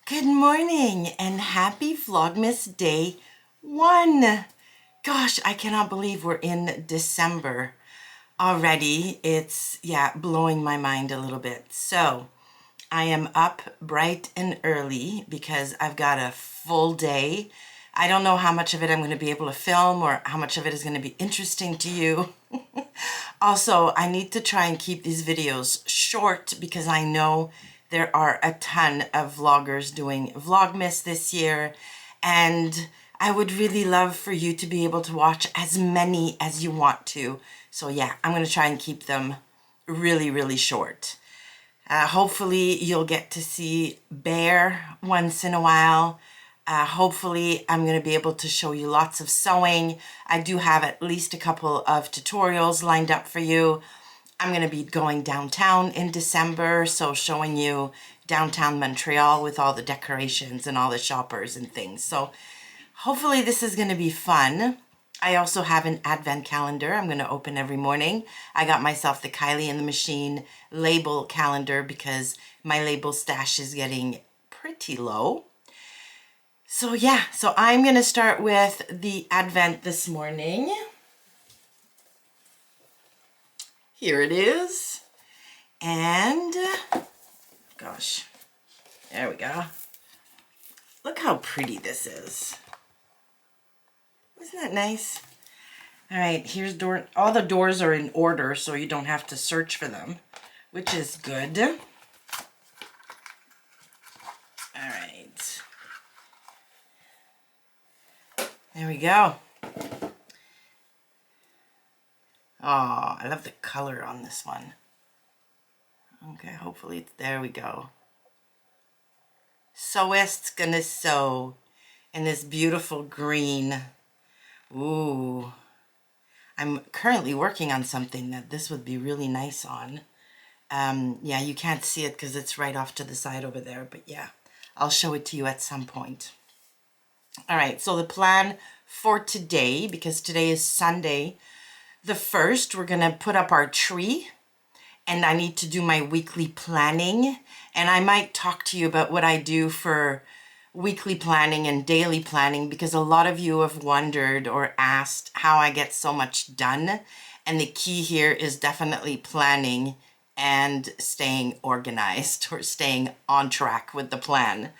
Good morning and happy Vlogmas Day 1. Gosh, I cannot believe we're in December already. It's, blowing my mind a little bit. So, I am up bright and early because I've got a full day. I don't know how much of it I'm going to be able to film or how much of it is going to be interesting to you. Also, I need to try and keep these videos short because I know there are a ton of vloggers doing Vlogmas this year, and I would really love for you to be able to watch as many as you want to. So yeah, I'm going to try and keep them really, really short. Hopefully you'll get to see Bear once in a while. Hopefully I'm going to be able to show you lots of sewing. I do have at least a couple of tutorials lined up for you. I'm going to be going downtown in December, so showing you downtown Montreal with all the decorations and all the shoppers and things. So hopefully this is going to be fun. I also have an advent calendar I'm going to open every morning. I got myself the Kylie in the Machine label calendar because my label stash is getting pretty low. So yeah, so I'm going to start with the advent this morning. Here it is. And, gosh, there we go. Look how pretty this is. Isn't that nice? All right, here's door. All the doors are in order, so you don't have to search for them, which is good. All right. There we go. Oh, I love the color on this one. Okay, hopefully it's, there we go. Sewist's gonna sew in this beautiful green. Ooh. I'm currently working on something that this would be really nice on. Yeah, you can't see it because it's right off to the side over there, but yeah, I'll show it to you at some point. All right, so the plan for today, because today is Sunday the 1st, we're gonna put up our tree, and I need to do my weekly planning, and I might talk to you about what I do for weekly planning and daily planning, because a lot of you have wondered or asked how I get so much done, and the key here is definitely planning and staying organized or staying on track with the plan.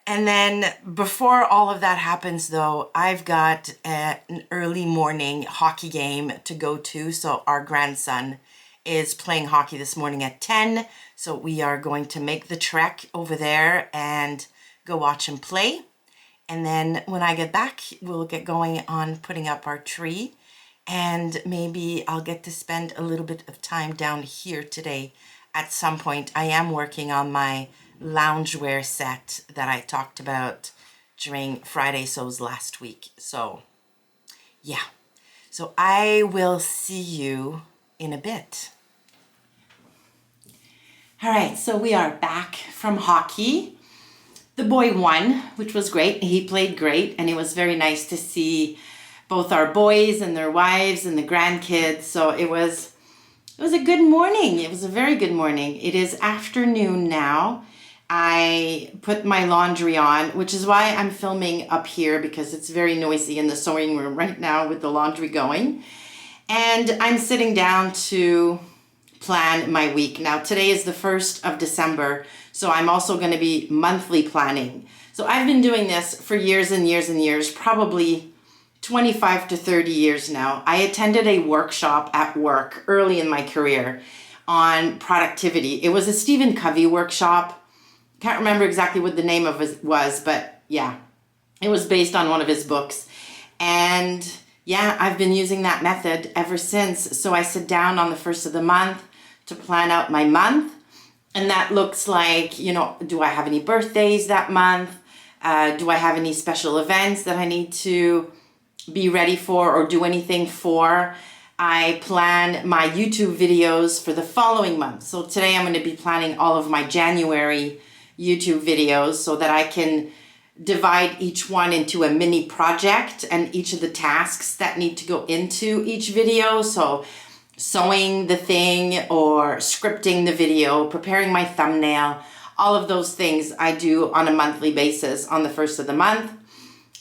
And then before all of that happens though, I've got an early morning hockey game to go to. So our grandson is playing hockey this morning at 10. So we are going to make the trek over there and go watch him play. And then when I get back, we'll get going on putting up our tree. And maybe I'll get to spend a little bit of time down here today at some point. I am working on my loungewear set that I talked about during Friday Sews last week. So yeah, so I will see you in a bit. All right, so we are back from hockey. The boy won, which was great. He played great, and it was very nice to see both our boys and their wives and the grandkids. So it was a good morning. It was a very good morning. It is afternoon now. I put my laundry on, which is why I'm filming up here, because it's very noisy in the sewing room right now with the laundry going. And I'm sitting down to plan my week. Now, today is the 1st of December, so I'm also going to be monthly planning. So I've been doing this for years and years and years, probably 25 to 30 years now. I attended a workshop at work early in my career on productivity. It was a Stephen Covey workshop. Can't remember exactly what the name of it was, but yeah, it was based on one of his books. And yeah, I've been using that method ever since. So I sit down on the 1st of the month to plan out my month. And that looks like, you know, do I have any birthdays that month? Do I have any special events that I need to be ready for or do anything for? I plan my YouTube videos for the following month. So today I'm going to be planning all of my January YouTube videos so that I can divide each one into a mini project and each of the tasks that need to go into each video. So sewing the thing or scripting the video, preparing my thumbnail, all of those things I do on a monthly basis on the first of the month.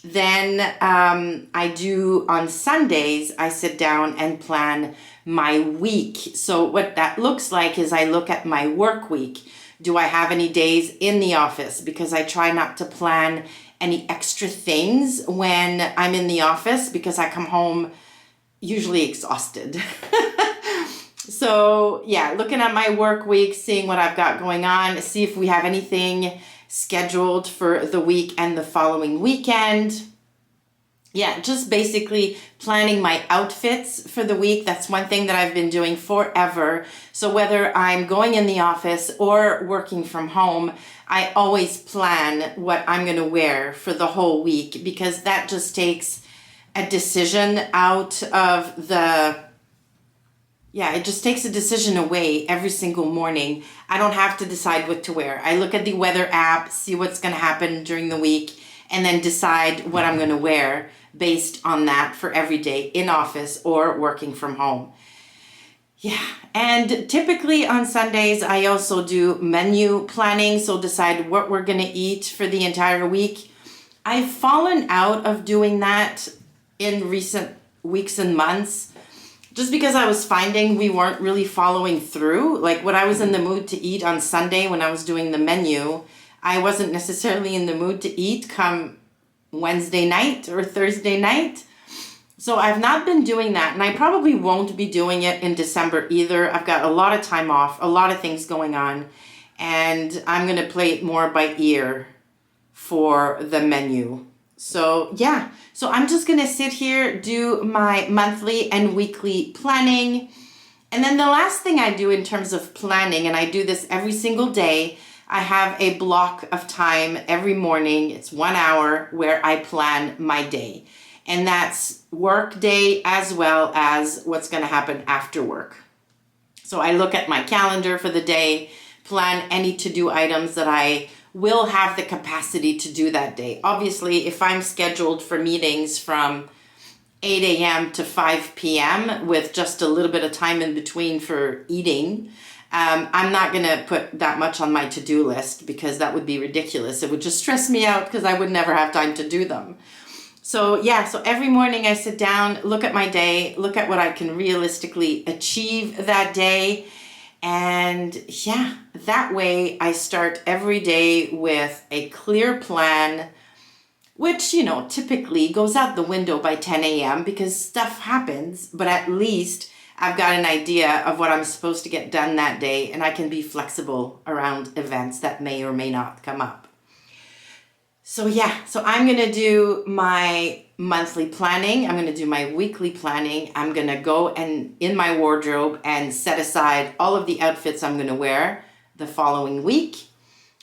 Then I do on Sundays, I sit down and plan my week. So what that looks like is I look at my work week. Do I have any days in the office? Because I try not to plan any extra things when I'm in the office because I come home usually exhausted. So yeah, looking at my work week, seeing what I've got going on, see if we have anything scheduled for the week and the following weekend. Yeah, just basically planning my outfits for the week. That's one thing that I've been doing forever. So whether I'm going in the office or working from home, I always plan what I'm going to wear for the whole week, because that just takes a decision out of it just takes a decision away every single morning. I don't have to decide what to wear. I look at the weather app, see what's going to happen during the week, and then decide what I'm going to wear based on that for every day in office or working from home. Yeah, and typically on Sundays, I also do menu planning, so decide what we're going to eat for the entire week. I've fallen out of doing that in recent weeks and months, just because I was finding we weren't really following through. Like what I was in the mood to eat on Sunday when I was doing the menu, I wasn't necessarily in the mood to eat come Wednesday night or Thursday night. So I've not been doing that, and I probably won't be doing it in December either. I've got a lot of time off, a lot of things going on, and I'm going to play it more by ear for the menu. So yeah, so I'm just going to sit here, do my monthly and weekly planning. And then the last thing I do in terms of planning, and I do this every single day, I have a block of time every morning. It's 1 hour where I plan my day. And that's work day as well as what's going to happen after work. So I look at my calendar for the day, plan any to-do items that I will have the capacity to do that day. Obviously, if I'm scheduled for meetings from 8 a.m. to 5 p.m. with just a little bit of time in between for eating, I'm not going to put that much on my to-do list, because that would be ridiculous. It would just stress me out because I would never have time to do them. So yeah, so every morning I sit down, look at my day, look at what I can realistically achieve that day. And yeah, that way I start every day with a clear plan, which, you know, typically goes out the window by 10 a.m. because stuff happens, but at least I've got an idea of what I'm supposed to get done that day, and I can be flexible around events that may or may not come up. So yeah, so I'm going to do my monthly planning. I'm going to do my weekly planning. I'm going to go and in my wardrobe and set aside all of the outfits I'm going to wear the following week.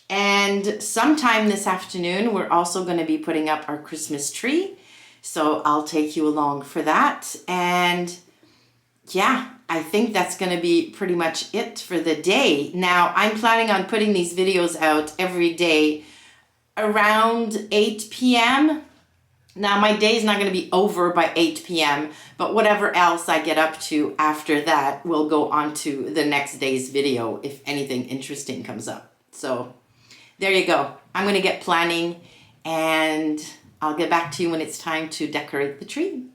And sometime this afternoon, we're also going to be putting up our Christmas tree. So I'll take you along for that. And yeah, I think that's going to be pretty much it for the day. Now, I'm planning on putting these videos out every day around 8 p.m. Now, my day is not going to be over by 8 p.m., but whatever else I get up to after that will go on to the next day's video if anything interesting comes up. So there you go. I'm going to get planning, and I'll get back to you when it's time to decorate the tree.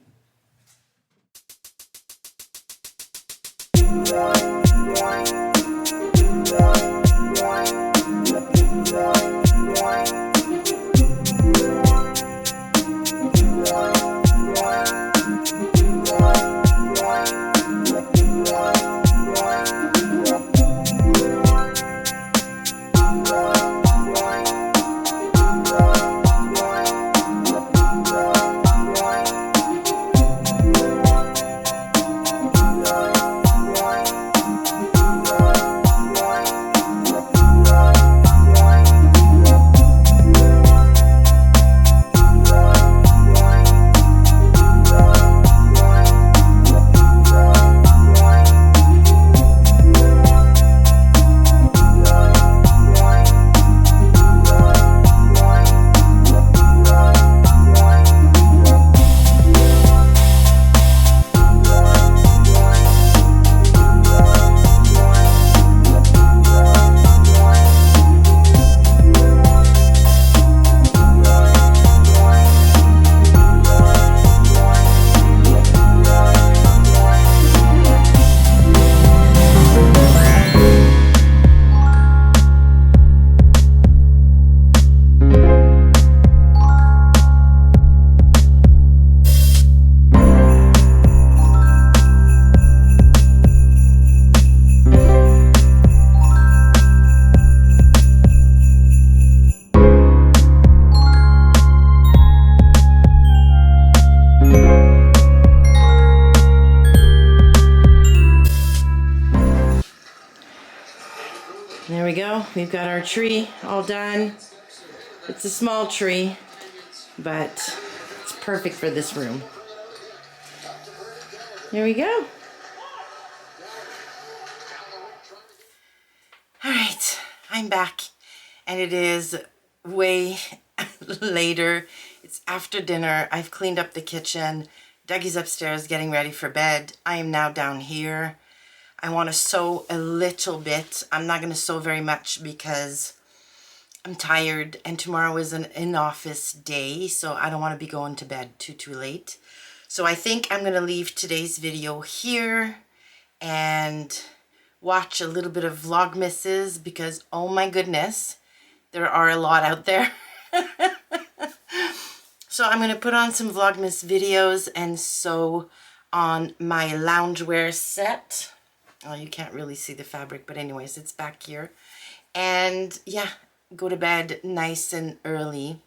go. We've got our tree all done. It's a small tree, but it's perfect for this room. Here we go. All right, I'm back, and it is way later. It's after dinner. I've cleaned up the kitchen. Dougie's upstairs getting ready for bed. I am now down here. I want to sew a little bit. I'm not going to sew very much because I'm tired, and tomorrow is an in-office day, so I don't want to be going to bed too late. So I think I'm going to leave today's video here and watch a little bit of Vlogmases because, oh my goodness, there are a lot out there. So I'm going to put on some Vlogmas videos and sew on my loungewear set. Oh, you can't really see the fabric, but anyways, it's back here. And yeah, go to bed nice and early.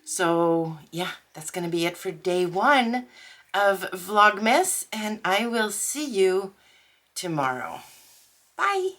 So yeah, that's going to be it for day 1 of Vlogmas, and I will see you tomorrow. Bye.